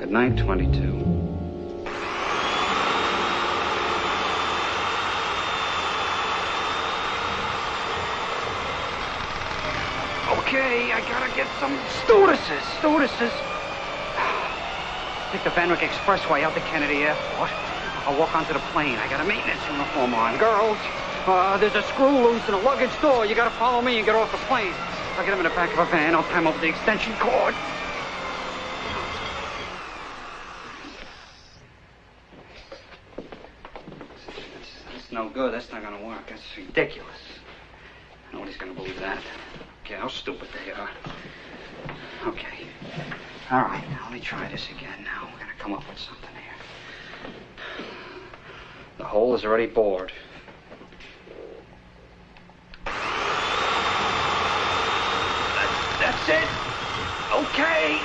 Good night, 22. Okay, I gotta get some stewardesses. Take the Van Wyck Expressway out to Kennedy Airport. I'll walk onto the plane. I got a maintenance uniform on. Girls, there's a screw loose in a luggage door. You gotta follow me and get off the plane. I'll get them in the back of a van. I'll tie them over the extension cord. That's no good. That's not gonna work. That's ridiculous. Nobody's gonna believe that. Okay, how stupid they are. Okay. All right, now let me try this again now. We're gonna come up with something here. The hole is already bored. That's it. Okay.